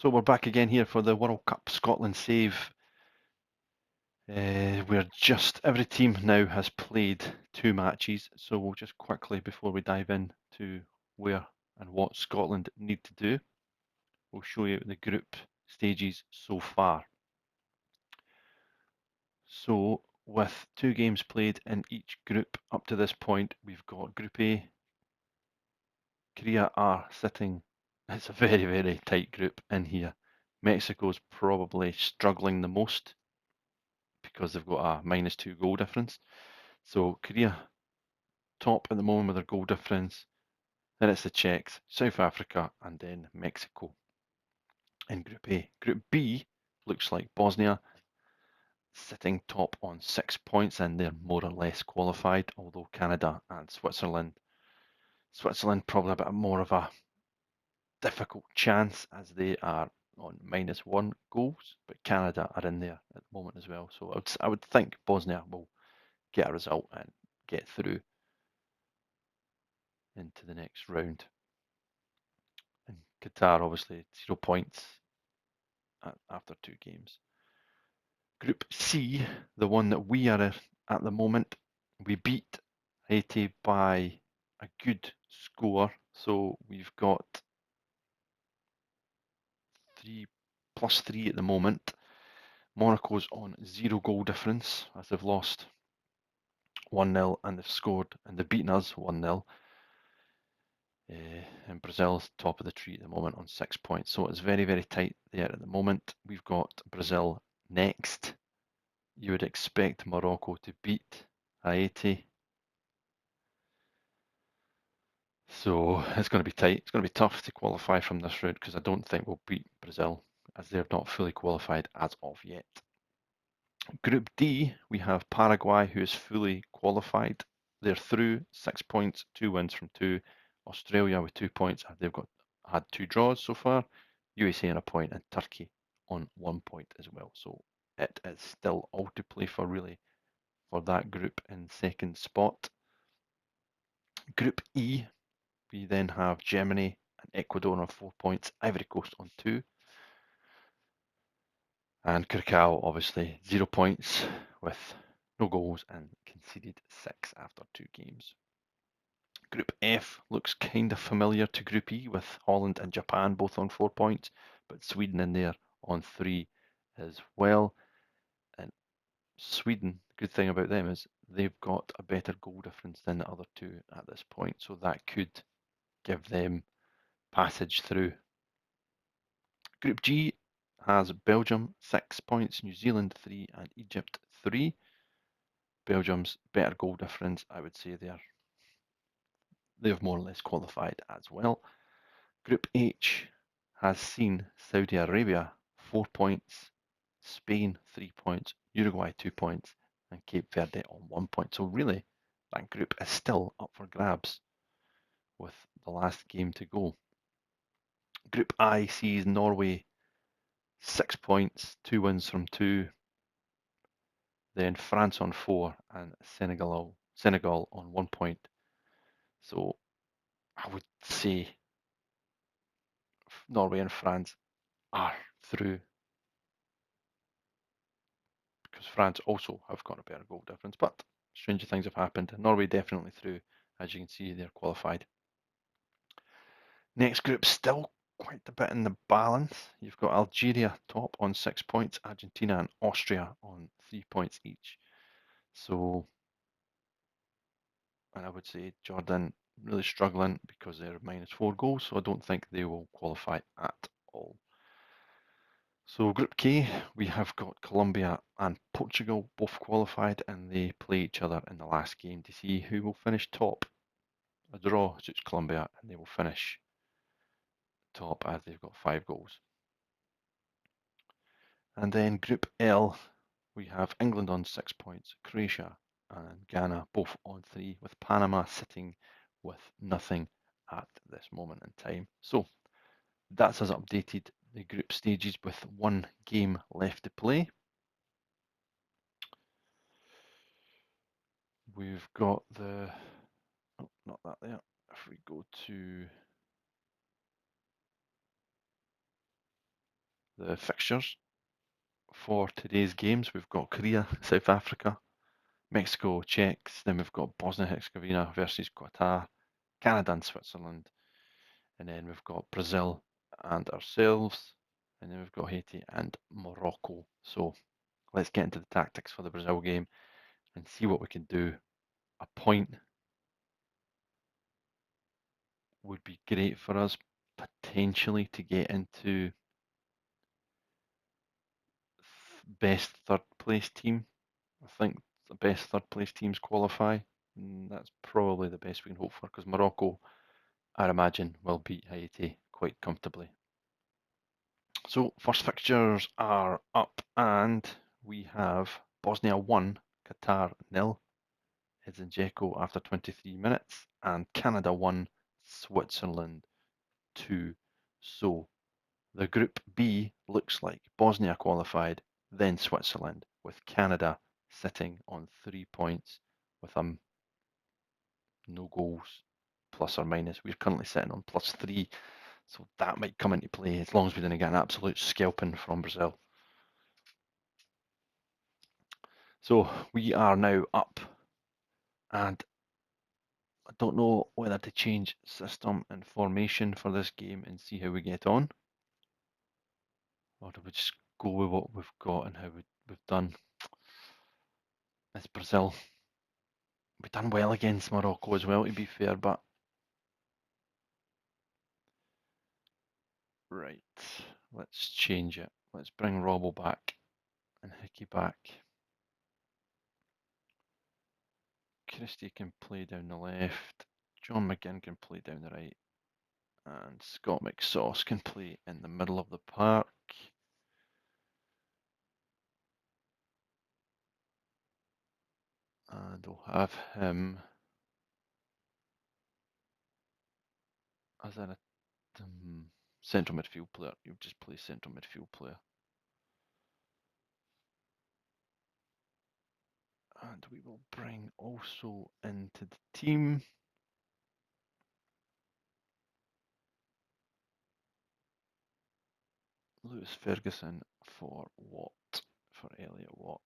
So we're back again here for the World Cup Scotland save. Every team now has played 2 matches, so we'll just quickly, before we dive in to where and what Scotland need to do, we'll show you the group stages so far. So with 2 games played in each group up to this point, we've got Group A. Korea are sitting, it's a very, very tight group in here. Mexico's probably struggling the most because they've got a -2 goal difference. So Korea top at the moment with their goal difference. Then it's the Czechs, South Africa, and then Mexico in Group A. Group B looks like Bosnia sitting top on 6 points, and they're more or less qualified, although Canada and Switzerland probably a bit more of a difficult chance as they are on -1 goals, but Canada are in there at the moment as well. So I would think Bosnia will get a result and get through into the next round. And Qatar, obviously, 0 points after 2 games. Group C, the one that we are at the moment, we beat Haiti by a good score. So we've got +3 at the moment. Monaco's on 0 goal difference as they've lost 1-0 and they've scored and they've beaten us 1-0. And Brazil's top of the tree at the moment on 6 points. So it's very, very tight there at the moment. We've got Brazil next. You would expect Morocco to beat Haiti. So it's going to be tight. It's going to be tough to qualify from this route because I don't think we'll beat Brazil as they're not fully qualified as of yet. Group D, we have Paraguay, who is fully qualified. They're through, 6 points, 2 wins from 2. Australia with 2 points. They've had 2 draws so far. USA on a point and Turkey on 1 point as well. So it is still all to play for really for that group in second spot. Group E, we then have Germany and Ecuador on 4 points, Ivory Coast on 2. And Curacao, obviously, 0 points with no goals and conceded 6 after 2 games. Group F looks kind of familiar to Group E with Holland and Japan both on 4 points, but Sweden in there on 3 as well. And Sweden, the good thing about them is they've got a better goal difference than the other 2 at this point, so that could give them passage through. Group G has Belgium 6 points, New Zealand 3 and Egypt 3. Belgium's better goal difference, I would say they've more or less qualified as well. Group H has seen Saudi Arabia 4 points, Spain 3 points, Uruguay 2 points, and Cape Verde on 1 point. So really, that group is still up for grabs with the last game to go. Group I sees Norway 6 points, 2 wins from 2. Then France on 4 and Senegal on 1 point. So I would say Norway and France are through because France also have got a better goal difference. But stranger things have happened. Norway definitely through. As you can see, they're qualified. Next group, still quite a bit in the balance. You've got Algeria top on 6 points, Argentina and Austria on 3 points each. So, and I would say Jordan really struggling because they're -4 goals, so I don't think they will qualify at all. So Group K, we have got Colombia and Portugal both qualified, and they play each other in the last game to see who will finish top. A draw suits Colombia, and they will finish top as they've got 5 goals. And then Group L, we have England on 6 points, Croatia and Ghana both on 3, with Panama sitting with nothing at this moment in time. So that's us updated the group stages with 1 game left to play. We've got the, oh, not that there. If we go to the fixtures for today's games. We've got Korea, South Africa, Mexico, Czechs. Then we've got Bosnia-Herzegovina versus Qatar, Canada and Switzerland. And then we've got Brazil and ourselves. And then we've got Haiti and Morocco. So let's get into the tactics for the Brazil game and see what we can do. A point would be great for us potentially to get into best third place team. I think the best third place teams qualify. That's probably the best we can hope for because Morocco, I imagine, will beat Haiti quite comfortably. So first fixtures are up and we have Bosnia 1, Qatar 0. It's in Dzeko after 23 minutes and Canada 1, Switzerland 2. So the Group B looks like Bosnia qualified, then Switzerland, with Canada sitting on 3 points with no goals, plus or minus. We're currently sitting on +3, so that might come into play as long as we didn't get an absolute scalping from Brazil. So we are now up, and I don't know whether to change system and formation for this game and see how we get on, or do we just go with what we've got and how we've done. It's Brazil. We've done well against Morocco as well, to be fair, but right, let's change it. Let's bring Robbo back and Hickey back. Christie can play down the left, John McGinn can play down the right, and Scott McSauce can play in the middle of the park. And we'll have him as a central midfield player. You'll just play central midfield player. And we will bring also into the team Lewis Ferguson for Watt, for Elliot Watt.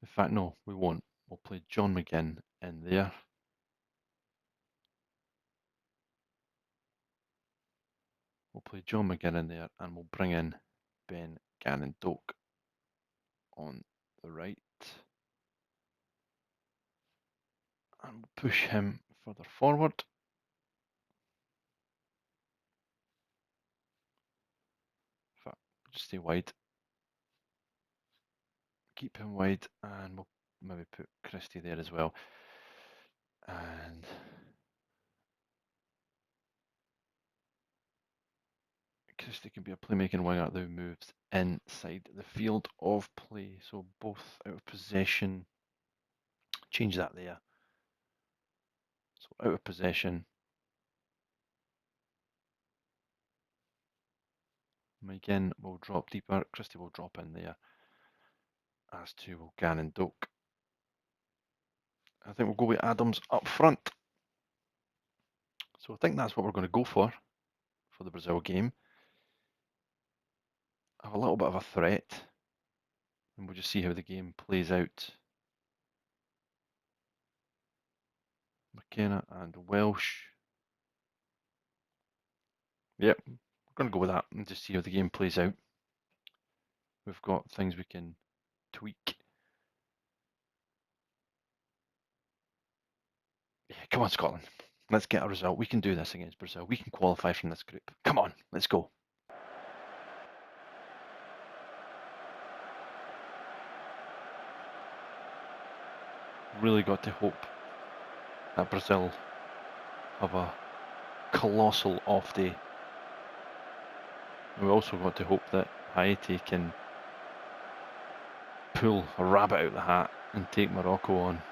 In fact, no, we won't. We'll play John McGinn in there. We'll play John McGinn in there and we'll bring in Ben Gannon Doak on the right. And we'll push him further forward. In fact, just stay wide. Keep him wide and we'll maybe put Christie there as well. And Christie can be a playmaking winger that moves inside the field of play. So both out of possession. Change that there. So out of possession. McGinn will drop deeper. Christie will drop in there. As to will Gannon Doak. I think we'll go with Adams up front. So I think that's what we're going to go for the Brazil game. Have a little bit of a threat, and we'll just see how the game plays out. McKenna and Welsh. Yep, we're going to go with that and just see how the game plays out. We've got things we can tweak. Yeah, come on, Scotland. Let's get a result. We can do this against Brazil. We can qualify from this group. Come on, let's go. Really got to hope that Brazil have a colossal off day. We also got to hope that Haiti can pull a rabbit out of the hat and take Morocco on.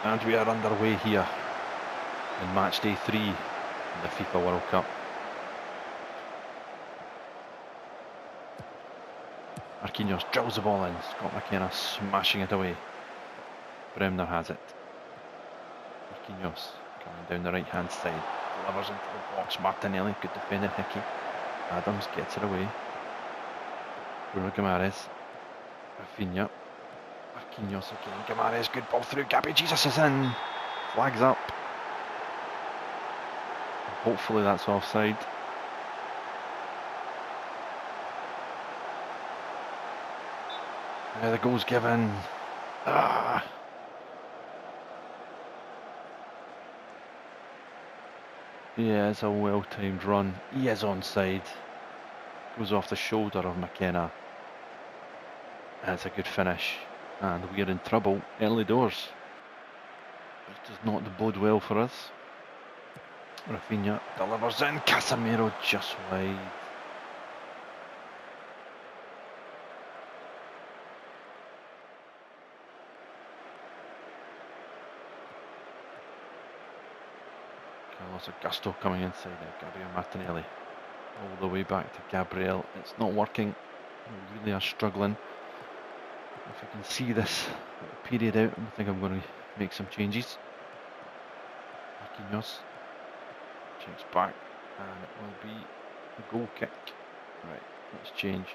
And we are underway here in match day 3 in the FIFA World Cup. Marquinhos drills the ball in. Scott McKenna smashing it away. Bremner has it. Marquinhos coming down the right hand side. Delivers into the box. Martinelli, good defending Hickey. Adams gets it away. Bruno Guimaraes. Rafinha. Marquinhos again. Guimaraes, good ball through. Gabby Jesus is in. Flags up. Hopefully that's offside. The goal's given. Ah. Yeah, it's a well-timed run. He is onside. Goes off the shoulder of McKenna. That's a good finish. And we're in trouble early doors. This does not bode well for us. Rafinha delivers in. Casemiro just wide. Carlos Augusto coming inside now. Gabriel Martinelli. All the way back to Gabriel. It's not working. We really are struggling. If I can see this period out, I think I'm going to make some changes. Marquinhos checks back, and it will be a goal kick. Right, let's change.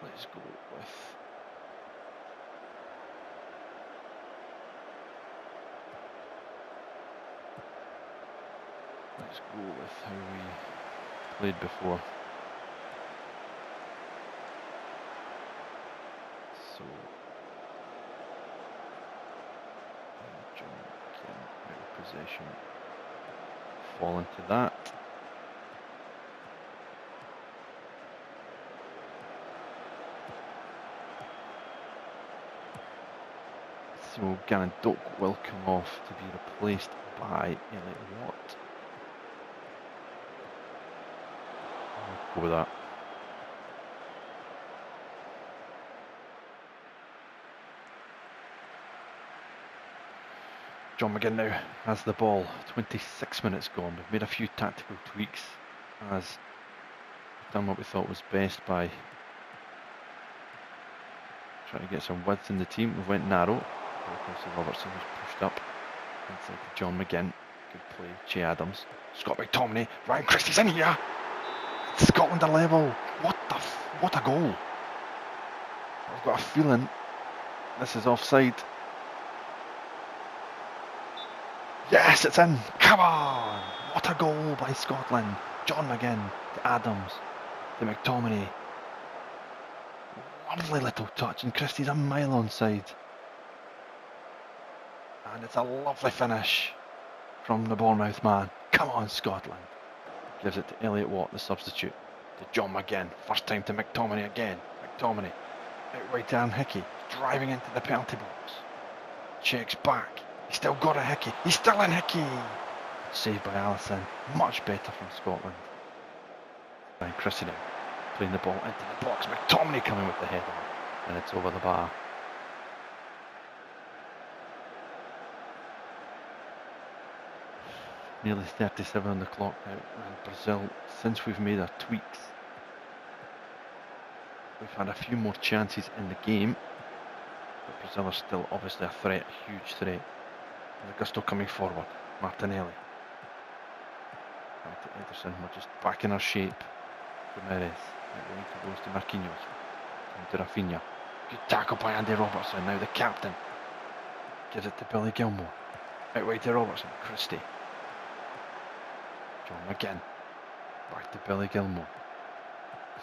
Let's go with how we played before. So John McKenna out of possession. Fall into that. So Gannon Doak will come off to be replaced by Elliot Watt. I'll go with that. John McGinn now has the ball. 26 minutes gone. We've made a few tactical tweaks as we've done what we thought was best by trying to get some width in the team. We went narrow. Robertson was pushed up inside to John McGinn. Good play. Che Adams. Scott McTominay. Ryan Christie's in here. Scotland are level. What a goal. I've got a feeling this is offside. Yes, it's in. Come on. What a goal by Scotland. John McGinn to Adams to McTominay. Lovely little touch, and Christie's a mile onside. And it's a lovely finish from the Bournemouth man. Come on, Scotland. Gives it to Elliot Watt, the substitute. To John McGinn. First time to McTominay again. McTominay. Out wide to Aaron Hickey. Driving into the penalty box. Checks back. He's still got a Hickey. He's still in Hickey. Saved by Allison. Much better from Scotland. Ryan Christie now playing the ball into the box. McTominay coming with the header. And it's over the bar. Nearly 37 on the clock now, and Brazil, since we've made our tweaks, we've had a few more chances in the game, but Brazil are still obviously a threat, a huge threat. And Augusto coming forward, Martinelli. Back to Ederson, we're just back in our shape. Guimaraes, it goes to Marquinhos, to Rafinha. Good tackle by Andy Robertson, now the captain. Gives it to Billy Gilmore. Out wide to Robertson, Christie. John McGinn. Back to Billy Gilmore.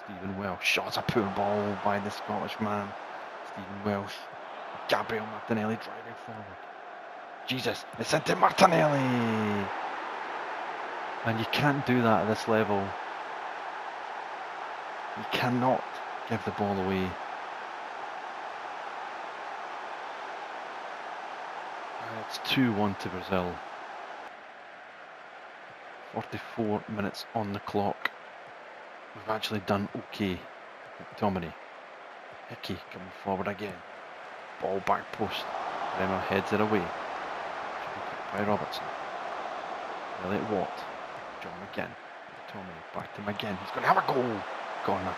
Stephen Welsh. Shots a poor ball by the Scottish man. Stephen Welsh. Gabriel Martinelli driving forward. Jesus, it's into Martinelli. And you can't do that at this level. You cannot give the ball away. And it's 2-1 to Brazil. 44 minutes on the clock. We've actually done okay. McTominay. Hickey coming forward again. Ball back post. Bremer heads it away. Should be picked by Robertson. Elliot Watt. John McGinn. Tommy. Back to McGinn. He's going to have a goal. Corner.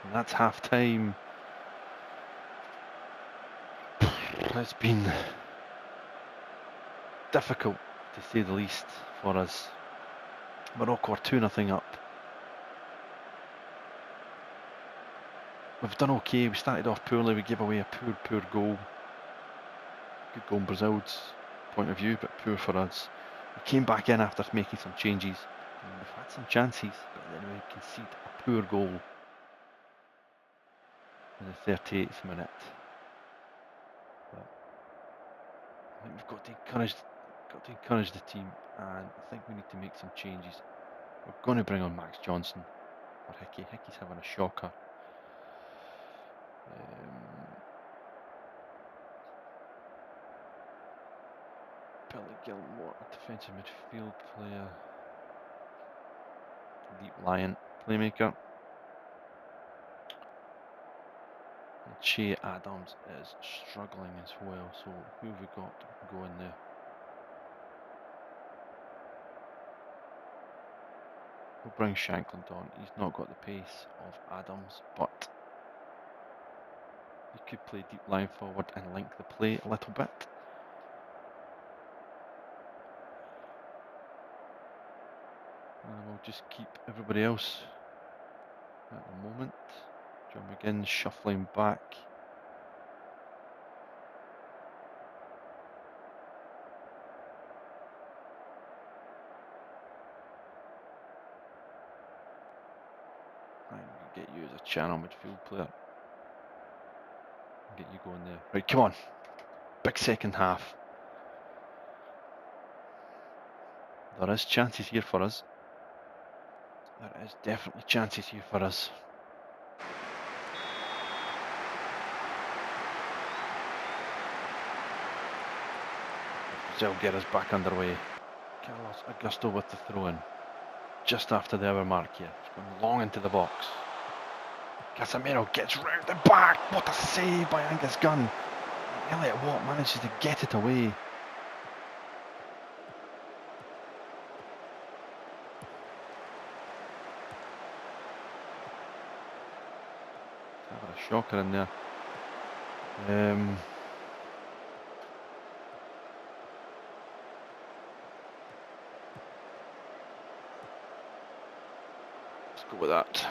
And that's half time. It's been difficult to say the least for us. Morocco are 2-0 up. We've done okay. We started off poorly. We gave away a poor goal. Good goal in Brazil's point of view, but poor for us. We came back in after making some changes. And we've had some chances, but then we concede a poor goal in the 38th minute. But I think we've got to encourage the team, and I think we need to make some changes. We're going to bring on Max Johnson or Hickey. Hickey's having a shocker. Billy Gilmore, a defensive midfield player. Deep Lion playmaker. And Che Adams is struggling as well, so who have we got going there? We'll bring Shankland on. He's not got the pace of Adams, but he could play deep line forward and link the play a little bit. And we'll just keep everybody else at the moment. John McGinn shuffling back. Right, we can get you as a channel midfield player. Get you going there. Right, come on. Big second half. There is chances here for us. There is definitely chances here for us. Brazil get us back underway. Carlos Augusto with the throw-in. Just after the hour mark here. It's going long into the box. Casemiro gets round the back. What a save by Angus Gunn. And Elliot Watt manages to get it away. Having a shocker in there. Let's go with that.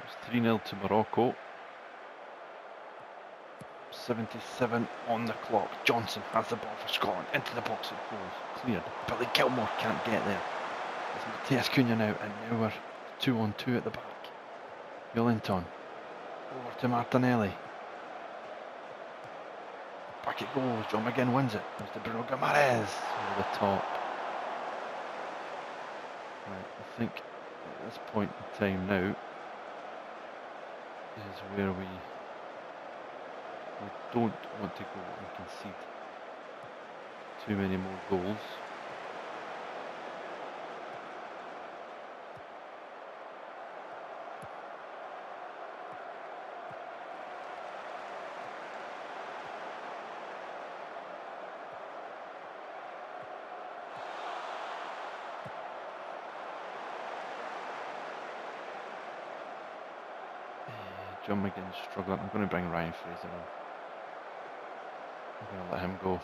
It's 3-0 to Morocco. 77 on the clock. Johnson has the ball for Scotland. Into the box it goes. Cleared. Billy Gilmore can't get there. It's Matthias Cunha now, and now we're 2-on-2 at the back. Jolinton. Over to Martinelli. Back it goes. John McGinn wins it. There's the Bruno Guimaraes over the top. Right, I think at this point in time now is where we don't want to go and concede too many more goals. John McGinn's struggling. I'm going to bring Ryan Fraser on. I'm going to let him go.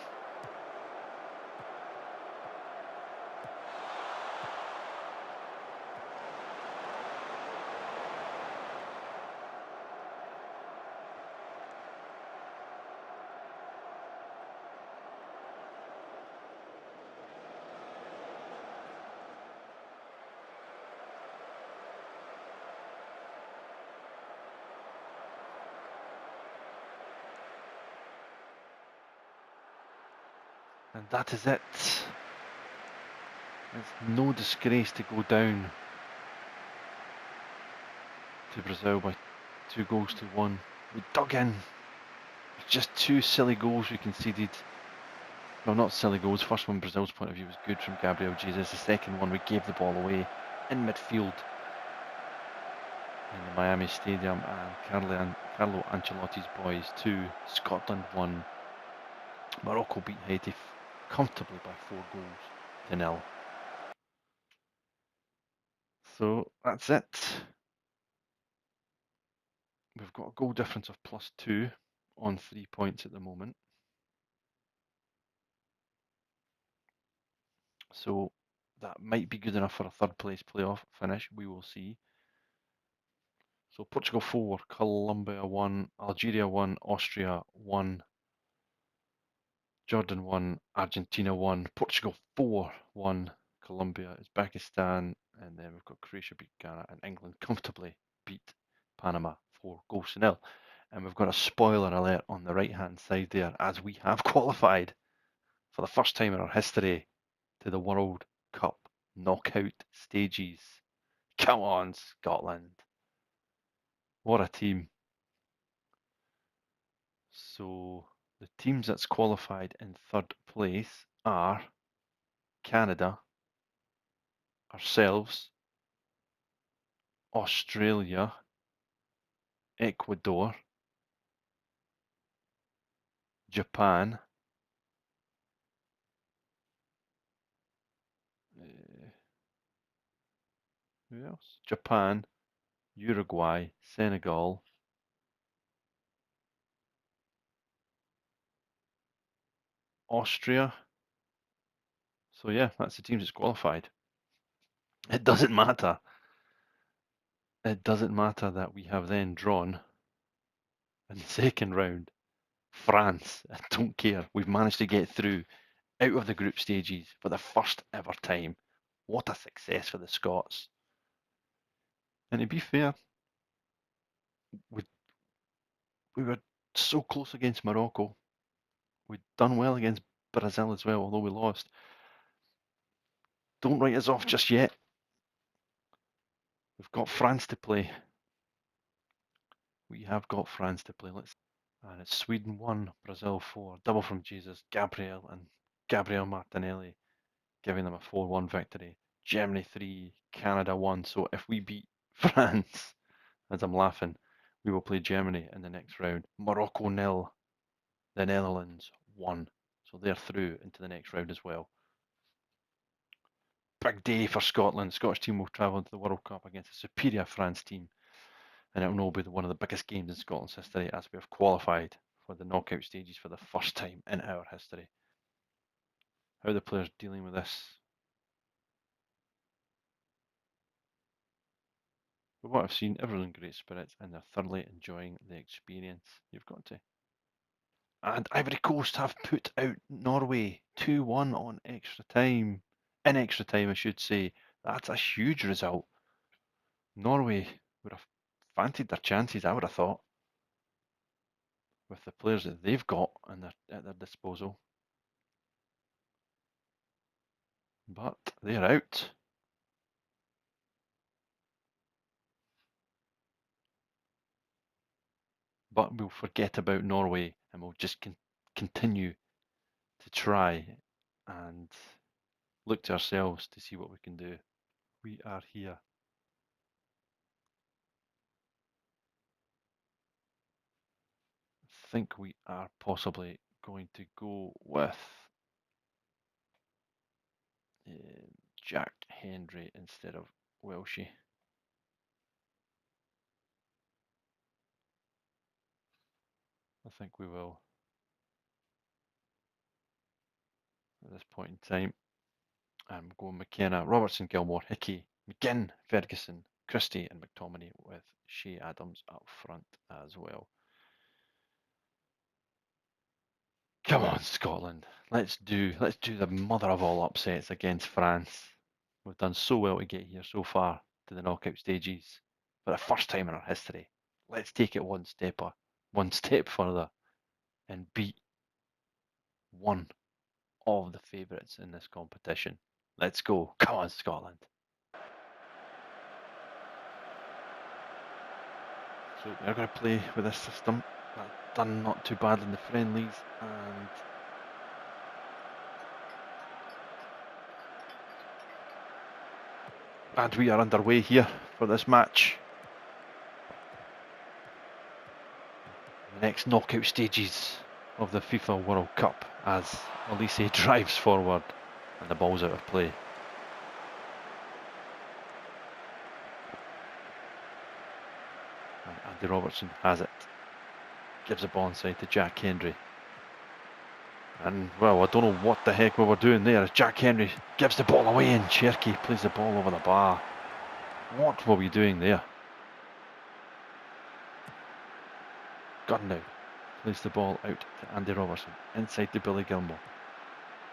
And that is it. It's no disgrace to go down to Brazil by 2-1. We dug in. Just 2 silly goals we conceded. Well, not silly goals. First one, Brazil's point of view, was good from Gabriel Jesus. The second one, we gave the ball away in midfield in the Miami Stadium, and Carlo Ancelotti's boys 2, Scotland 1. Morocco beat Haiti comfortably by 4-0. So that's it. We've got a goal difference of +2 on 3 points at the moment. So that might be good enough for a third place playoff finish. We will see. So Portugal 4, Colombia 1, Algeria 1, Austria 1, Jordan 1, Argentina 1, Portugal 4-1, Colombia, Uzbekistan, and then we've got Croatia beat Ghana, and England comfortably beat Panama 4-0. And we've got a spoiler alert on the right hand side there, as we have qualified for the first time in our history to the World Cup knockout stages. Come on, Scotland. What a team. So the teams that's qualified in third place are Canada, ourselves, Australia, Ecuador, Japan, who else? Japan, Uruguay, Senegal, Austria. So yeah, that's the teams that's qualified. It doesn't matter. It doesn't matter that we have then drawn in the second round France. I don't care. We've managed to get through out of the group stages for the first ever time. What a success for the Scots. And to be fair, we, we were so close against Morocco. We'd done well against Brazil as well, although we lost. Don't write us off just yet. We've got France to play. We have got France to play. And it's Sweden 1, Brazil 4. Double from Jesus, Gabriel and Gabriel Martinelli, giving them a 4-1 victory. Germany 3, Canada 1. So if we beat France, as I'm laughing, we will play Germany in the next round. Morocco 0, the Netherlands 1. So they're through into the next round as well. Big day for Scotland. The Scottish team will travel into the World Cup against a superior France team, and it will now be one of the biggest games in Scotland's history, as we have qualified for the knockout stages for the first time in our history. How are the players dealing with this? From what I've seen, everyone's in great spirits and they're thoroughly enjoying the experience. You've got to. And Ivory Coast have put out Norway 2-1 on extra time. In extra time, I should say. That's a huge result. Norway would have fancied their chances, I would have thought, with the players that they've got at their disposal. But they're out. But we'll forget about Norway and we'll just continue to try and look to ourselves to see what we can do. We are here. I think we are possibly going to go with Jack Hendry instead of Welshie. I think we will at this point in time. I'm going McKenna, Robertson, Gilmore, Hickey, McGinn, Ferguson, Christie, and McTominay, with Shea Adams up front as well. Come on, Scotland. Let's do the mother of all upsets against France. We've done so well to get here so far to the knockout stages for the first time in our history. Let's take it one step further and beat one of the favourites in this competition. Let's go. Come on, Scotland. So they're going to play with this system. That's done not too badly in the friendlies. And we are underway here for this match. The next knockout stages of the FIFA World Cup as Elise drives forward and the ball's out of play. And Andy Robertson has it. Gives the ball inside to Jack Henry. And, well, I don't know what the heck we were doing there as Jack Henry gives the ball away and Cherky plays the ball over the bar. What were we doing there? Gurnau plays the ball out to Andy Robertson, inside to Billy Gilmore.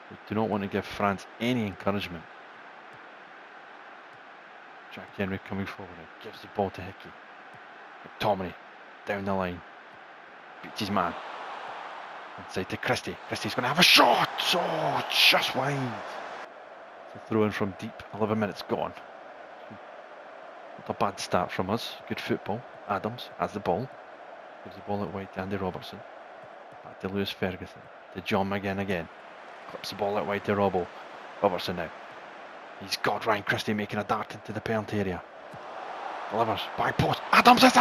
We do not want to give France any encouragement. Jack Henry coming forward now, gives the ball to Hickey. McTominay, down the line, beats his man. Inside to Christie. Christie's going to have a shot! Oh, just wide. So throw in from deep, 11 minutes gone. Not a bad start from us, good football. Adams has the ball. Gives the ball out wide to Andy Robertson. Back to Lewis Ferguson. To John McGinn again. Clips the ball out wide to Robbo. Robertson now. He's got Ryan Christie making a dart into the penalty area. Delivers. Back post. Adams has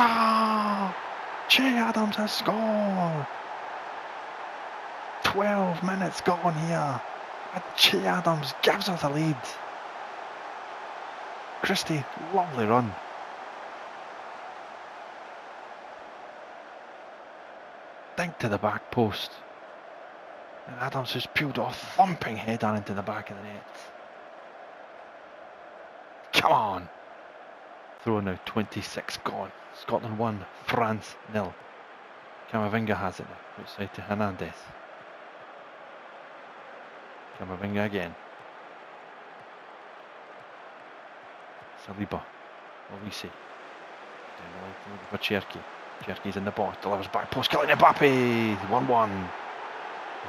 Che Adams has scored. 12 minutes gone here. And Che Adams gives us a lead. Christie, lovely run. Dink to the back post. And Adams has peeled off, thumping header into the back of the net. Come on. Throw now, 26 gone. Scotland 1, France 0. Camavinga has it now, outside to Hernandez. Camavinga again. Saliba. Olise. Down the line for Cherky. Cherky's in the box, delivers back post. Kylian Mbappe! 1-1.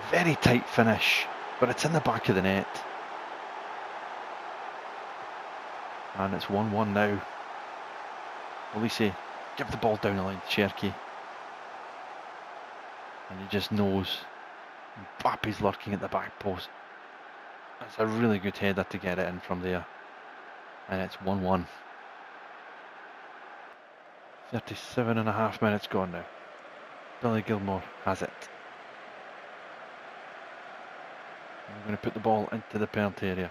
Very tight finish, but it's in the back of the net. And it's 1-1 now. Olise, give the ball down the line to Cherky. And he just knows Mbappe's lurking at the back post. That's a really good header to get it in from there. And it's 1-1. 37.5 minutes gone now. Billy Gilmore has it. And we're going to put the ball into the penalty area.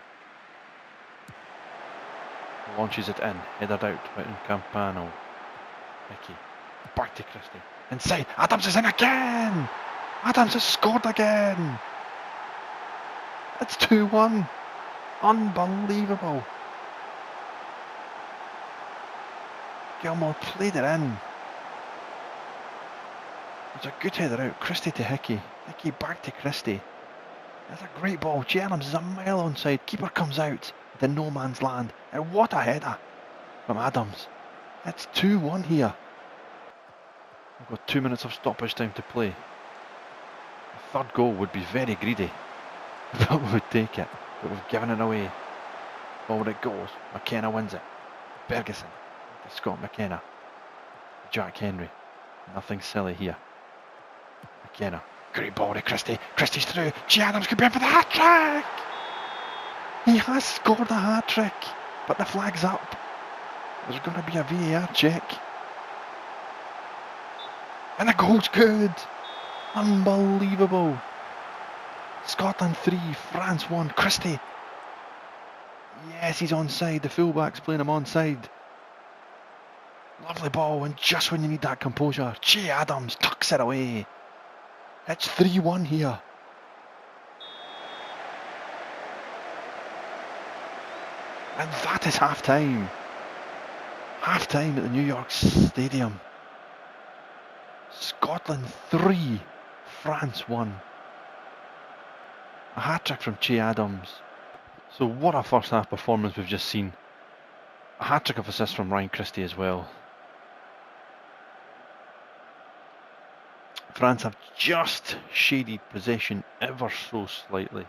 Launches it in, headed out by Campano. Hickey, back to Christie. Inside, Adams is in again! Adams has scored again! It's 2-1. Unbelievable. Gilmore played it in. It's a good header out. Christie to Hickey. Hickey back to Christie. That's a great ball. Che Adams is a mile onside. Keeper comes out to no man's land. And what a header from Adams. It's 2-1 here. We've got 2 minutes of stoppage time to play. A third goal would be very greedy. But we would take it. But we've given it away. Forward it goes. McKenna wins it. Ferguson. Scott McKenna. Jack Henry. Nothing silly here. McKenna. Great ball to Christie. Christie's through. Che Adams could be in for the hat-trick! He has scored a hat-trick. But the flag's up. There's going to be a VAR check. And the goal's good. Unbelievable. Scotland 3, France 1. Christie. Yes, he's onside. The fullback's playing him onside. Lovely ball, and just when you need that composure, Che Adams tucks it away. It's 3-1 here. And that is half-time. Half-time at the New York Stadium. Scotland 3, France 1. A hat-trick from Che Adams. So what a first-half performance we've just seen. A hat-trick of assists from Ryan Christie as well. France have just shaded possession ever so slightly.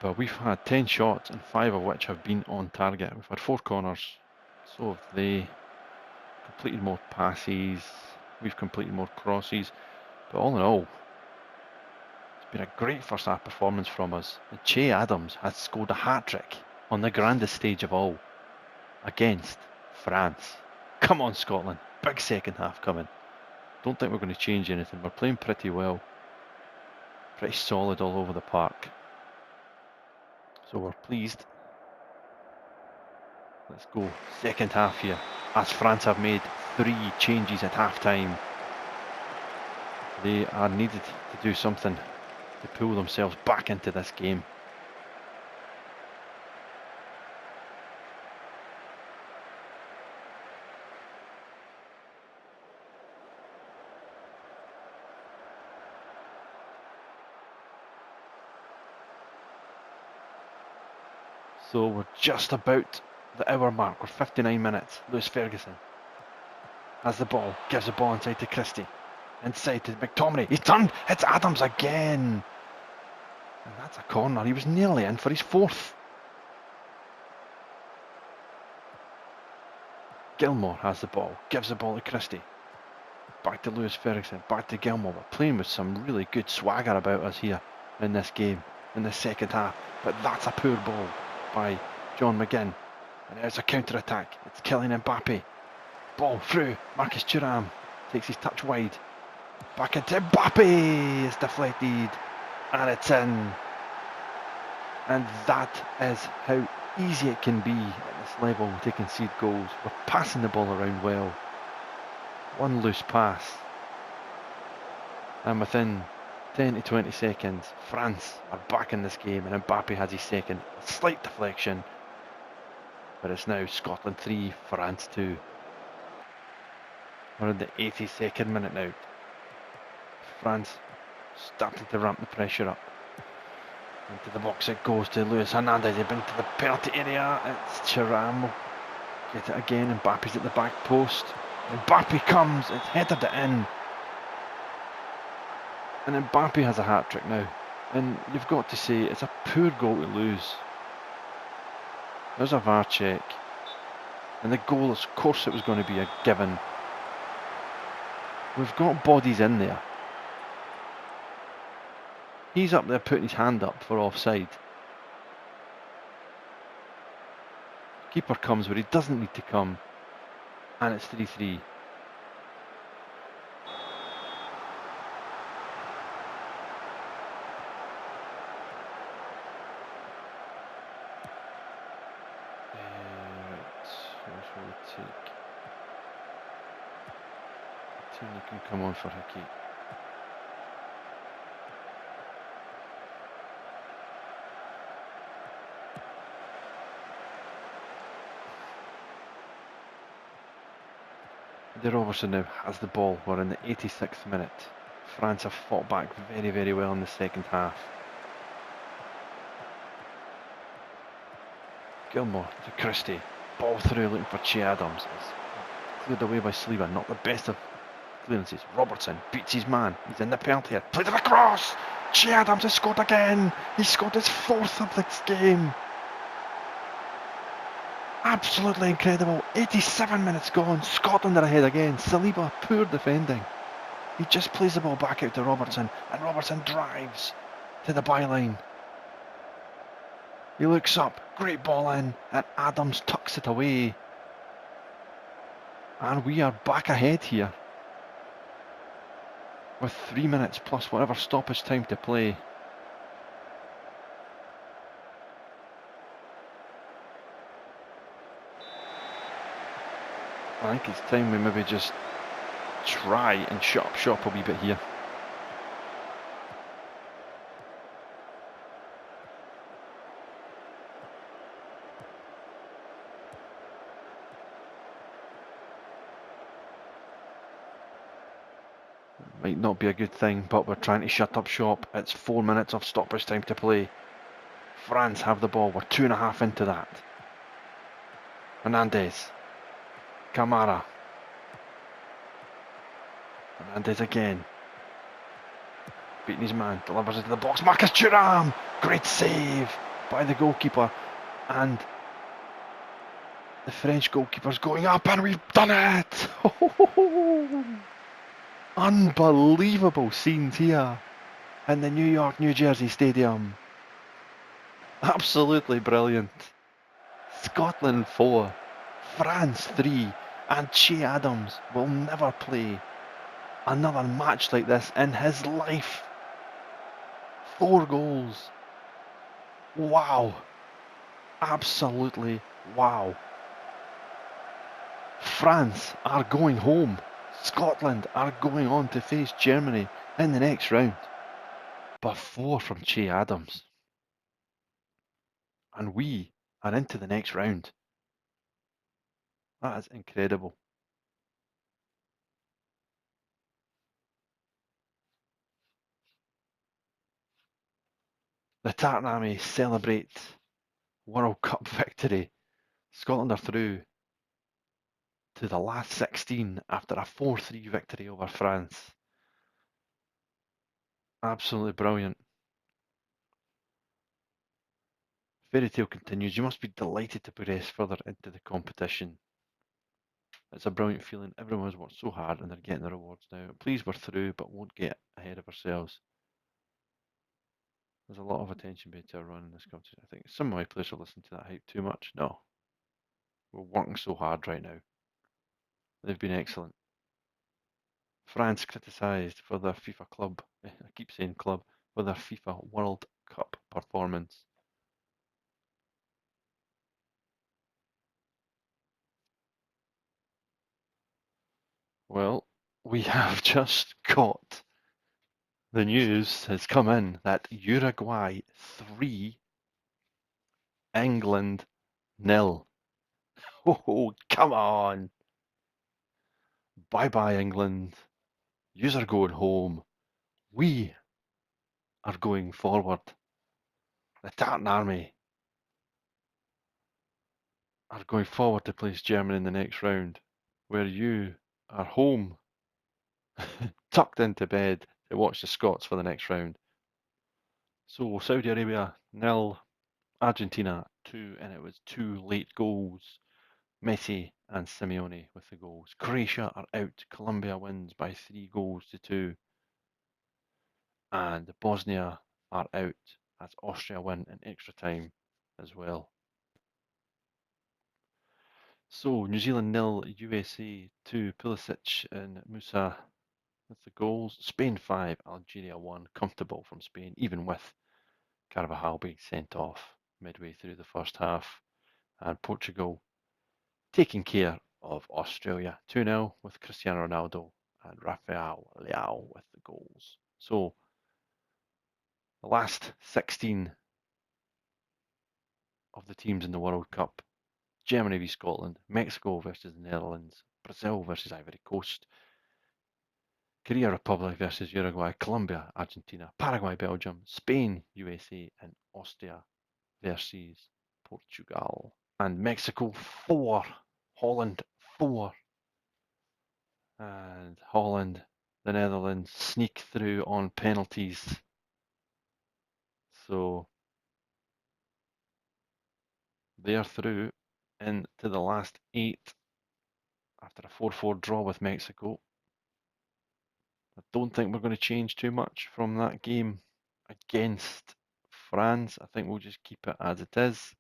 But we've had 10 shots and 5 of which have been on target. We've had 4 corners, so have they. Completed more passes, we've completed more crosses. But all in all, it's been a great first half performance from us. And Che Adams has scored a hat-trick on the grandest stage of all against France. Come on, Scotland. Big second half coming. Don't think we're going to change anything. We're playing pretty well. Pretty solid all over the park. So we're pleased. Let's go second half here, as France have made 3 changes at half time. They are needed to do something to pull themselves back into this game. So we're just about the hour mark. We're 59 minutes. Lewis Ferguson has the ball, gives the ball inside to Christie. Inside to McTominay. He's turned. It's Adams again. And that's a corner. He was nearly in for his 4th. Gilmore has the ball, gives the ball to Christie. Back to Lewis Ferguson, back to Gilmore. We're playing with some really good swagger about us here in this game, in the second half. But that's a poor ball by John McGinn. And there's a counter-attack. It's Kylian Mbappe. Ball through. Marcus Thuram takes his touch wide. Back into Mbappe. It's deflected. And it's in. And that is how easy it can be at this level to concede goals. We're passing the ball around well. One loose pass. And within 10 to 20 seconds, France are back in this game and Mbappe has his second. A slight deflection. But it's now Scotland 3, France 2. We're in the 82nd minute now. France starting to ramp the pressure up. Into the box it goes to Luis Hernandez. They've been to the penalty area. It's Thuram. Get it again. Mbappe's at the back post. Mbappe comes. It's headed it in. And Mbappe has a hat-trick now. And you've got to say, it's a poor goal to lose. There's a VAR check. And the goal, of course it was going to be a given. We've got bodies in there. He's up there putting his hand up for offside. Keeper comes where he doesn't need to come. And it's 3-3. You can come on for Hickey. De Robertson now has the ball. We're in the 86th minute. France have fought back very, very well in the second half. Gilmore to Christie. Ball through looking for Che Adams. It's cleared away by Sliwa. Not the best of clearances. Robertson beats his man. He's in the penalty area. Played it across. Che Adams has scored again. He scored his 4th of this game. Absolutely incredible. 87 minutes gone. Scotland are ahead again. Saliba, poor defending. He just plays the ball back out to Robertson. And Robertson drives to the byline. He looks up. Great ball in. And Adams tucks it away. And we are back ahead here. With 3 minutes plus whatever stoppage time to play. I think it's time we maybe just try and shut up shop a wee bit here. Might not be a good thing, but we're trying to shut up shop. It's 4 minutes of stoppage time to play. France have the ball. We're 2.5 into that. Hernandez. Kamara. Hernandez again. Beating his man. Delivers it to the box. Marcus Thuram. Great save. by the goalkeeper, and the French goalkeeper's going up, and we've done it! Unbelievable scenes here in the New York, New Jersey Stadium. Absolutely brilliant. Scotland 4, France 3, and Che Adams will never play another match like this in his life. 4 goals. Wow. Absolutely wow. France are going home. Scotland are going on to face Germany in the next round. But 4 from Che Adams. And we are into the next round. That is incredible. The Tartan Army celebrate World Cup victory. Scotland are through to the last 16 after a 4-3 victory over France. Absolutely brilliant. Fairy tale continues. You must be delighted to progress further into the competition. It's a brilliant feeling. Everyone has worked so hard and they're getting the rewards now. Please, we're through, but won't get ahead of ourselves. There's a lot of attention paid to our run in this competition. I think some of my players are listening to that hype too much. No. We're working so hard right now. They've been excellent. France criticised for their FIFA club, I keep saying club, for their FIFA World Cup performance. Well, we have just got the news has come in that Uruguay 3, England 0. Oh, come on. Bye bye, England. Yous are going home. We are going forward. The Tartan Army are going forward to place Germany in the next round, where you are home, tucked into bed to watch the Scots for the next round. So Saudi Arabia 0, Argentina 2, and it was 2 late goals. Messi and Simeone with the goals. Croatia are out. Colombia wins by 3 goals to 2. And Bosnia are out as Austria win in extra time as well. So New Zealand 0, USA 2, Pulisic and Musa with the goals. Spain 5, Algeria 1, comfortable from Spain, even with Carvajal being sent off midway through the first half. And Portugal taking care of Australia 2-0 with Cristiano Ronaldo and Rafael Leao with the goals. So the last 16 of the teams in the World Cup: Germany v Scotland, Mexico versus the Netherlands, Brazil versus Ivory Coast, Korea Republic versus Uruguay, Colombia, Argentina, Paraguay, Belgium, Spain, USA, and Austria versus Portugal. And Mexico 4, Holland 4. And Holland, the Netherlands, sneak through on penalties. So they're through into the last 8 after a 4-4 draw with Mexico. I don't think we're going to change too much from that game against France. I think we'll just keep it as it is.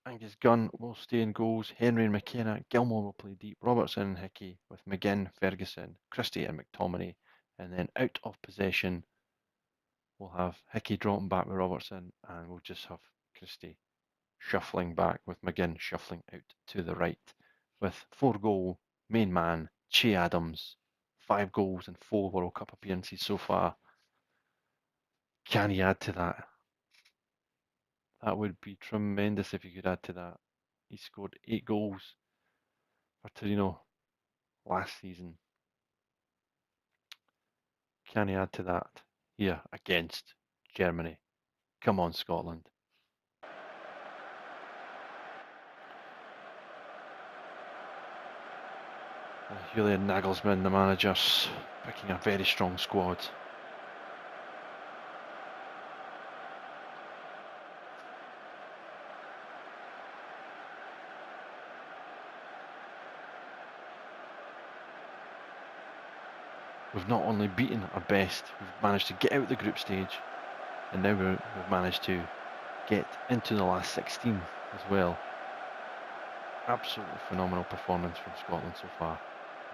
Angus Gunn will stay in goals. Henry and McKenna. Gilmore will play deep. Robertson and Hickey with McGinn, Ferguson, Christie and McTominay. And then out of possession, we'll have Hickey dropping back with Robertson, and we'll just have Christie shuffling back with McGinn shuffling out to the right. With 4-goal main man, Che Adams. 5 goals and 4 World Cup appearances so far. Can he add to that? That would be tremendous if you could add to that. He scored 8 goals for Torino last season. Can he add to that here against Germany? Come on, Scotland. Julian Nagelsmann, the manager's picking a very strong squad. We've not only beaten our best, we've managed to get out the group stage, and now we've managed to get into the last 16 as well. Absolutely phenomenal performance from Scotland so far.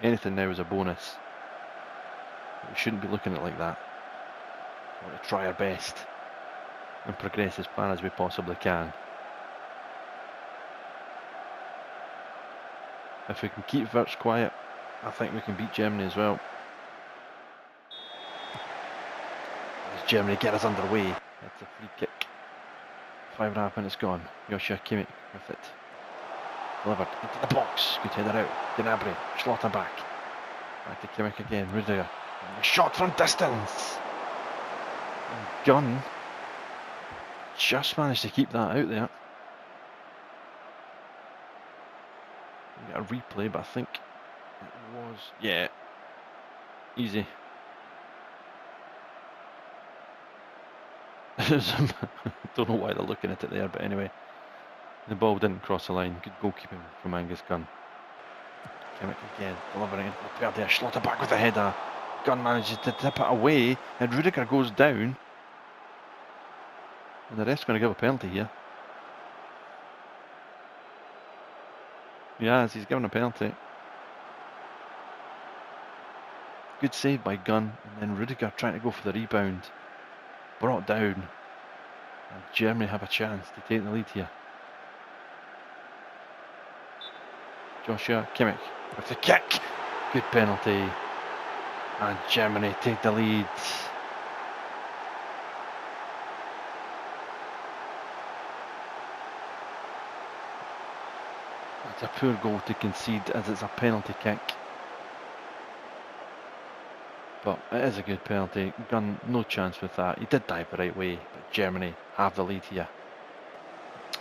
Anything now is a bonus. We shouldn't be looking at it like that. We want to try our best and progress as far as we possibly can. If we can keep Wirtz quiet, I think we can beat Germany as well. As Germany get us underway, it's a free kick. 5.5 minutes gone. Joshua Kimmich with it. Delivered into the box. Good header out. Gnabry. Schlotterbeck. Back to Kimmich again. Rudiger. And the shot from distance. And Gunn just managed to keep that out there. We got a replay, but I think it was... Yeah. Easy. Don't know why they're looking at it there, but anyway. The ball didn't cross the line. Good goalkeeping from Angus Gunn. Kimmich again, delivering into the pair there. Schlotterbeck with a header. Gunn manages to tip it away, and Rudiger goes down. And the ref's going to give a penalty here. Yes, he's given a penalty. Good save by Gunn, and then Rudiger trying to go for the rebound. Brought down. And Germany have a chance to take the lead here. Joshua Kimmich with the kick. Good penalty. And Germany take the lead. It's a poor goal to concede as it's a penalty kick. But it is a good penalty. Gunn, no chance with that. He did dive the right way, but Germany have the lead here.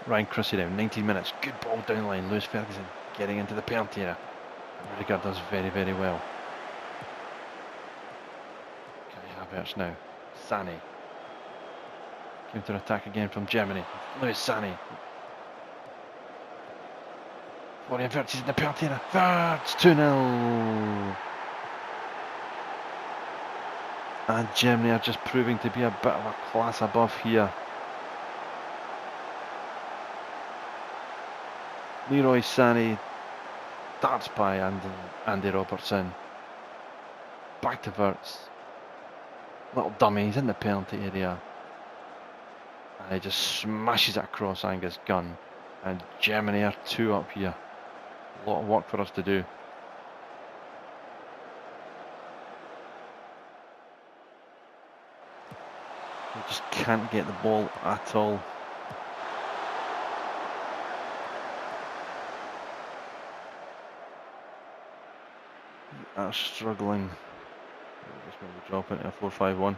Ryan Cressy now, 19 minutes. Good ball down the line. Lewis Ferguson getting into the penalty area. And Rudiger does very, very well. Kai Havertz now. Sané. Counter attack again from Germany. Lewis Sané. Florian Wirtz is in the penalty area. Wirtz 2-0. And Germany are just proving to be a bit of a class above here. Leroy Sané darts by Andy Robertson. Back to Wirtz. Little dummy, he's in the penalty area. And he just smashes it across Angus Gunn. And Germany are 2 up here. A lot of work for us to do. We just can't get the ball at all. We are struggling. We're just going to drop into a 4-5-1.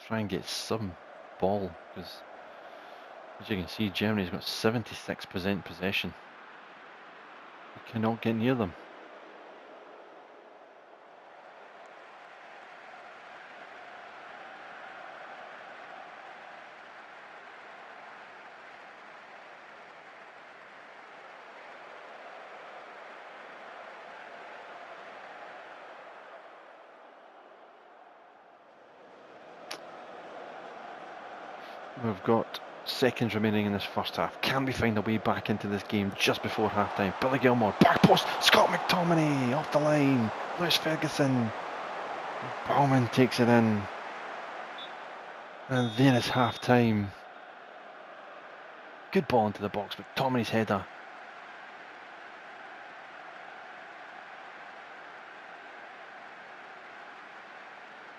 Try and get some ball, because as you can see, Germany's got 76% possession. We cannot get near them. We've got seconds remaining in this first half. Can we find a way back into this game just before half time? Billy Gilmore, back post, Scott McTominay off the line, Lewis Ferguson, Bauman takes it in, and then it's half time. Good ball into the box, McTominay's header.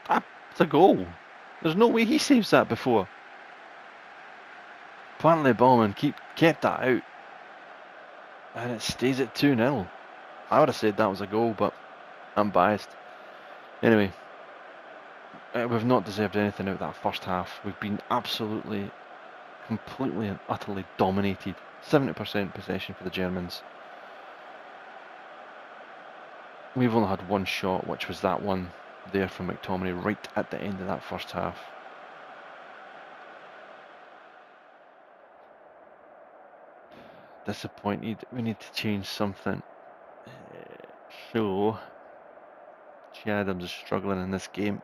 That's a goal. There's no way he saves that before. Apparently Bauman kept that out, and it stays at 2-0. I would have said that was a goal, but I'm biased. Anyway, We've not deserved anything out of that first half. We've been absolutely, completely and utterly dominated. 70% possession for the Germans. We've only had one shot, which was that one there from McTominay right at the end of that first half. Disappointed. We need to change something. So, Che Adams is struggling in this game.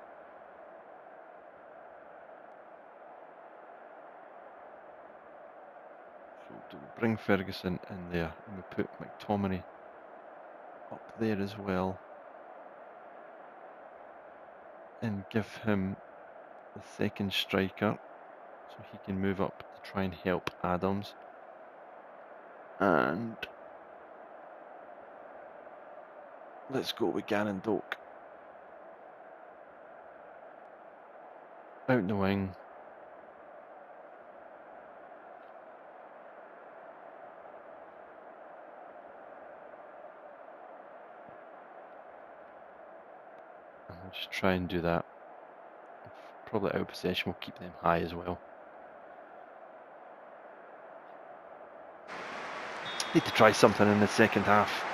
So do we bring Ferguson in there and we put McTominay up there as well and give him the second striker so he can move up to try and help Adams. And let's go with Gannon Doak. Out in the wing. And we'll just try and do that. Probably out of possession will keep them high as well. Need to try something in the second half.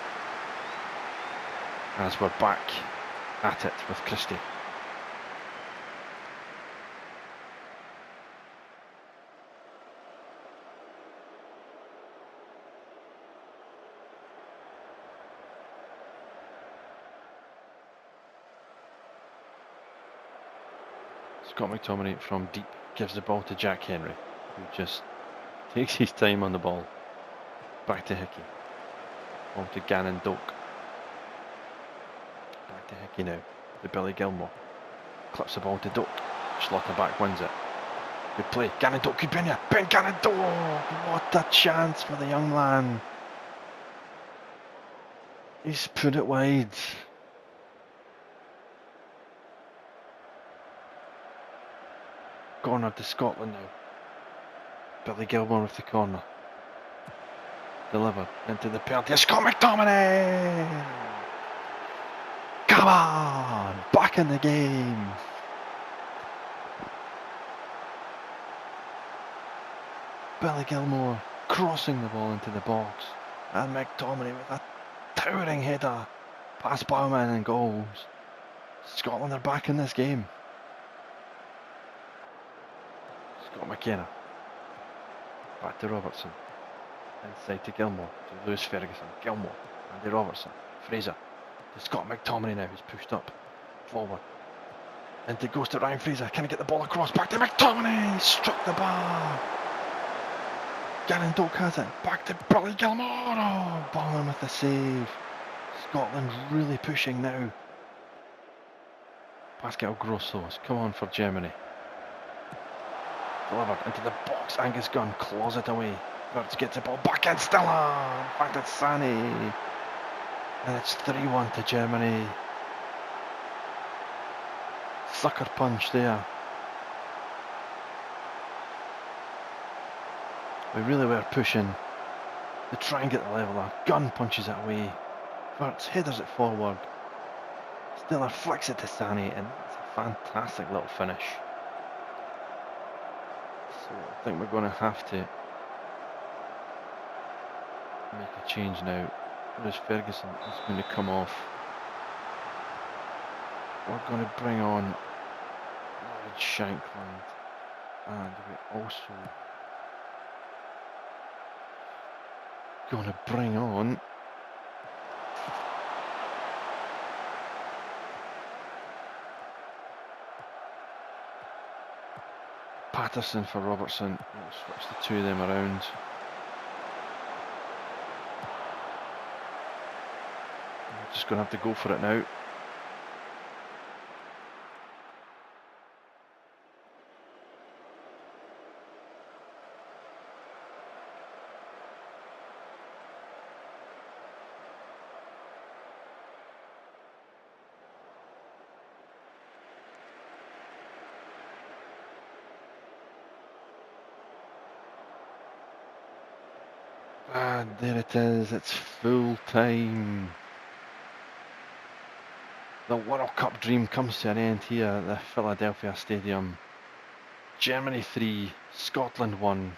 As we're back at it with Christie. Scott McTominay from deep gives the ball to Jack Henry, who just takes his time on the ball. Back to Hickey. Ball to Gannon Doak. Back to Hickey now. To Billy Gilmore. Clips the ball to Doak. Schlotterbeck wins it. Good play. Gannon Doak could Ben Gannon Doak! What a chance for the young man. He's put it wide. Corner to Scotland now. Billy Gilmore with the corner. Delivered into the penalty. Scott McTominay! Come on! Back in the game. Billy Gilmore crossing the ball into the box. And McTominay with a towering header past Bowman and goals. Scotland are back in this game. Scott McKenna. Back to Robertson. Inside to Gilmore. To Lewis Ferguson. Gilmore. Andy Robertson. Fraser. To Scott McTominay now, who's pushed up. Forward. And it goes to Ryan Fraser. Can he get the ball across? Back to McTominay. Struck the bar. Gannon Doak has it. Back to Billy Gilmore. Oh, Bowman with the save. Scotland really pushing now. Pascal Grosso has come on for Germany. Delivered into the box. Angus Gunn claws it away. Wirtz gets the ball back in. Still on. Back to Sané. And it's 3-1 to Germany. Sucker punch there. We really were pushing to try and get the leveller. Gunn punches it away. Wirtz headers it forward. Stiller flicks it to Sané, and that's a fantastic little finish. So I think we're going to have to make a change now. Lewis Ferguson is going to come off. We're going to bring on Lloyd Shankland, and we're also going to bring on Patterson for Robertson. We'll switch the two of them around. We're just going to have to go for it now. And there it is, it's full time. The World Cup dream comes to an end here at the Philadelphia Stadium. Germany 3, Scotland 1.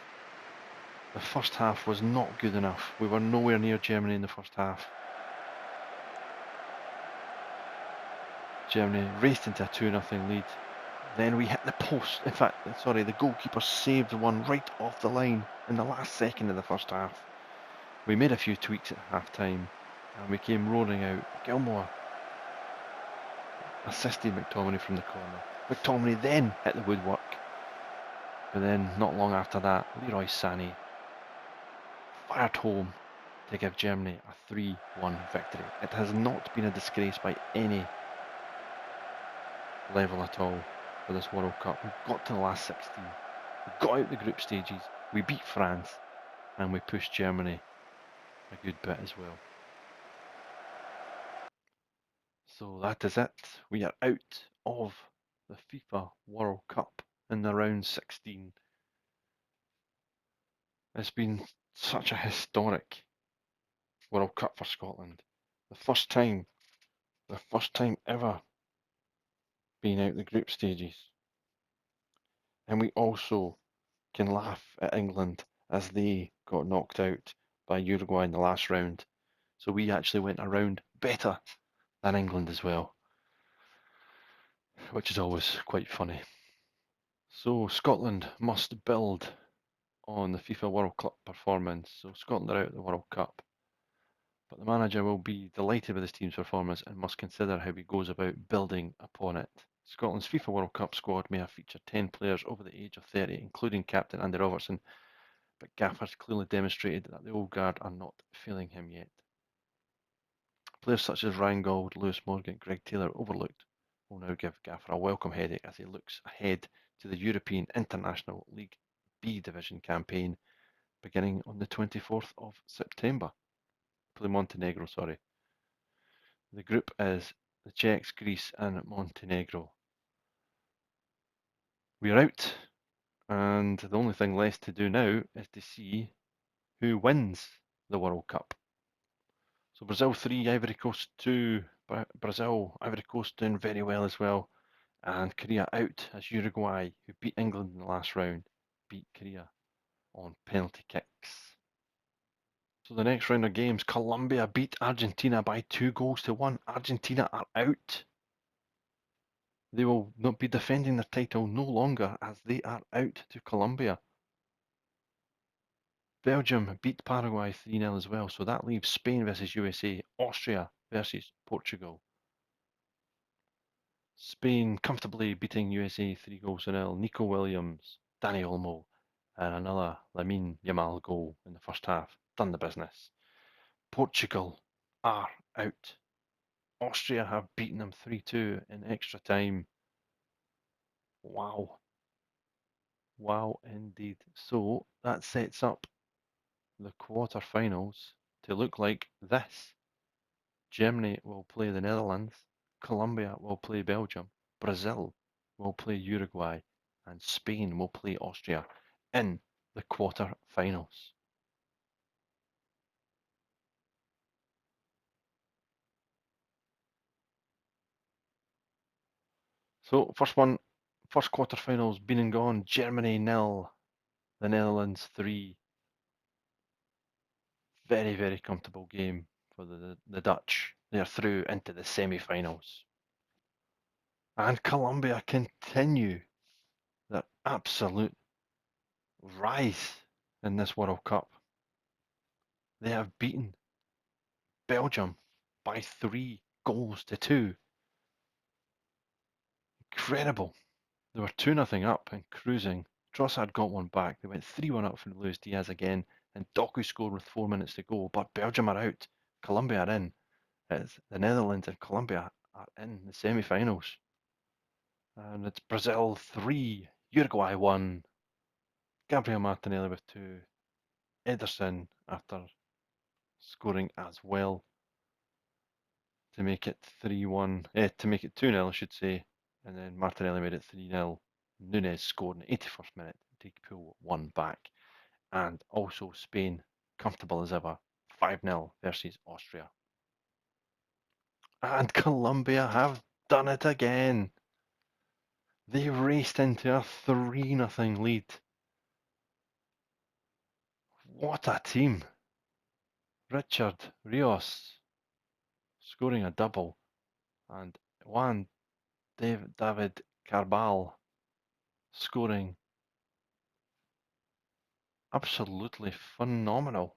The first half was not good enough. We were nowhere near Germany in the first half. Germany raced into a 2-0 lead. Then we hit the post. In fact, sorry, the goalkeeper saved one right off the line in the last second of the first half. We made a few tweaks at half time and we came roaring out. Gilmore assisted McTominay from the corner. McTominay then hit the woodwork. But then, not long after that, Leroy Sané fired home to give Germany a 3-1 victory. It has not been a disgrace by any level at all for this World Cup. We've got to the last 16. We got out the group stages. We beat France and we pushed Germany a good bit as well. So that is it. We are out of the FIFA World Cup in the round 16. It's been such a historic World Cup for Scotland. The first time ever being out the group stages. And we also can laugh at England as they got knocked out by Uruguay in the last round. So we actually went a round better than England as well, which is always quite funny. So Scotland must build on the FIFA World Cup performance. So Scotland are out of the World Cup. But the manager will be delighted with his team's performance and must consider how he goes about building upon it. Scotland's FIFA World Cup squad may have featured 10 players over the age of 30, including captain Andy Robertson, but Gaffer's clearly demonstrated that the old guard are not failing him yet. Players such as Ryan Gauld, Lewis Morgan, Greg Taylor overlooked will now give Gaffer a welcome headache as he looks ahead to the European International League B Division campaign beginning on the 24th of September. Play Montenegro, sorry. The group is the Czechs, Greece and Montenegro. We're out, and the only thing left to do now is to see who wins the World Cup. So Brazil 3, Ivory Coast 2. Brazil, Ivory Coast doing very well as well. And Korea out as Uruguay, who beat England in the last round, beat Korea on penalty kicks. So the next round of games, Colombia beat Argentina by 2-1. Argentina are out. They will not be defending their title no longer as they are out to Colombia. Belgium beat Paraguay 3-0 as well, so that leaves Spain versus USA, Austria versus Portugal. Spain comfortably beating USA 3-0. Nico Williams, Dani Olmo, and another Lamine Yamal goal in the first half. Done the business. Portugal are out. Austria have beaten them 3-2 in extra time. Wow. Wow, indeed. So that sets up the quarter-finals to look like this. Germany will play the Netherlands, Colombia will play Belgium, Brazil will play Uruguay, and Spain will play Austria in the quarter-finals. So first quarter-finals been and gone. Germany 0, the Netherlands 3. Very, very comfortable game for the Dutch. They are through into the semi-finals. And Colombia continue their absolute rise in this World Cup. They have beaten Belgium by 3-2. Incredible. They were 2-0 up and cruising. Trossard got one back. They went 3-1 up from Luis Diaz again, and Doku scored with 4 minutes to go. But Belgium are out. Colombia are in. It's the Netherlands and Colombia are in the semi-finals. And it's Brazil 3, Uruguay 1. Gabriel Martinelli with 2. Ederson after scoring as well to make it 3-1. To make it 2-0, I should say. And then Martinelli made it 3-0. Nunez scored in the 81st minute to pull one back. And also Spain, comfortable as ever, 5-0 versus Austria. And Colombia have done it again. They raced into a 3-0 lead. What a team. Richard Rios scoring a double and David Carbal scoring absolutely phenomenal.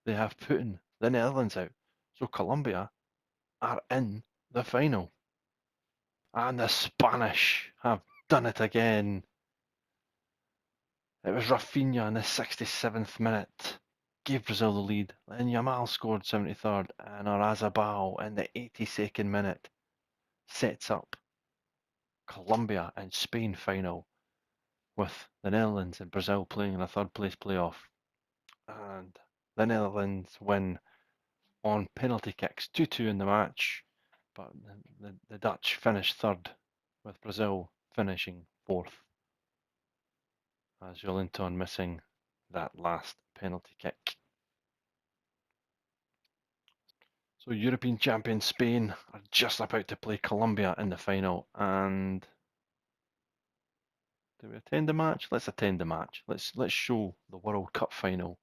They have put the Netherlands out. So Colombia are in the final. And the Spanish have done it again. It was Rafinha in the 67th minute. Gave Brazil the lead. Then Yamal scored 73rd and Orazabal in the 82nd minute sets up Colombia and Spain final with the Netherlands and Brazil playing in a third place playoff. And the Netherlands win on penalty kicks 2-2 in the match, but the Dutch finished third with Brazil finishing fourth as Jolinton missing that last penalty kick. So European champion Spain are just about to play Colombia in the final, and do we attend the match? Let's attend the match. Let's show the World Cup final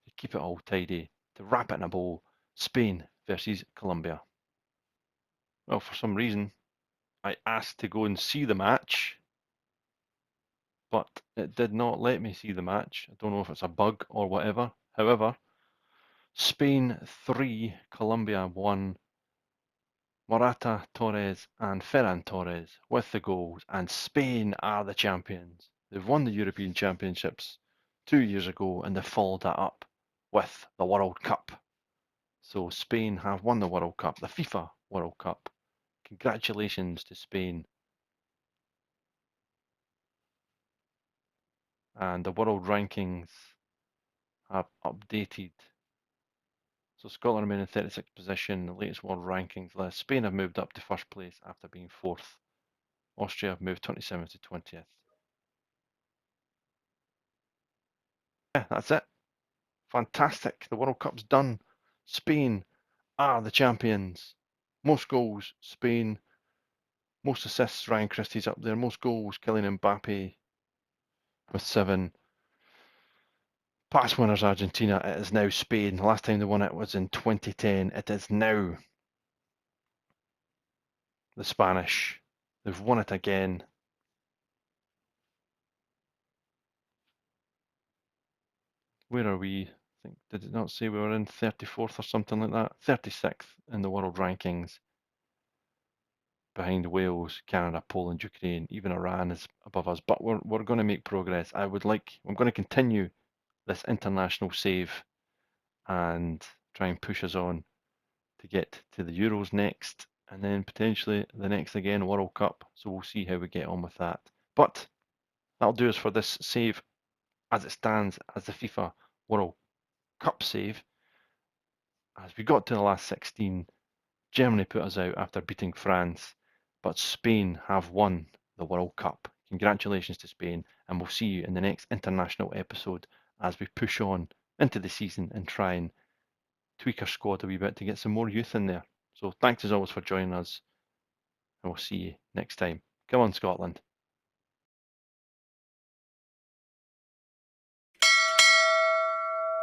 to keep it all tidy, to wrap it in a bow. Spain versus Colombia. Well, for some reason, I asked to go and see the match, but it did not let me see the match. I don't know if it's a bug or whatever. However, Spain 3, Colombia 1. Morata, Torres and Ferran Torres with the goals, and Spain are the champions. They've won the European Championships 2 years ago and they followed that up with the World Cup. So Spain have won the World Cup, the FIFA World Cup. Congratulations to Spain. And the world rankings have updated. So Scotland remain in 36th position, the latest world rankings list. Spain have moved up to first place after being fourth. Austria have moved 27th to 20th. Yeah, that's it. Fantastic. The World Cup's done. Spain are the champions. Most goals, Spain. Most assists, Ryan Christie's up there. Most goals, Kylian Mbappe with 7. Past winners, Argentina. It is now Spain. The last time they won it was in 2010. It is now the Spanish. They've won it again. Where are we? I think, did it not say we were in 34th or something like that? 36th in the world rankings. Behind Wales, Canada, Poland, Ukraine, even Iran is above us. But we're going to make progress. I'm going to continue this international save and try and push us on to get to the Euros next, and then potentially the next again, World Cup. So we'll see how we get on with that. But that'll do us for this save as it stands as the FIFA World Cup save. As we got to the last 16, Germany put us out after beating France, but Spain have won the World Cup. Congratulations to Spain, and we'll see you in the next international episode as we push on into the season and try and tweak our squad a wee bit to get some more youth in there. So thanks as always for joining us, and we'll see you next time. Come on, Scotland.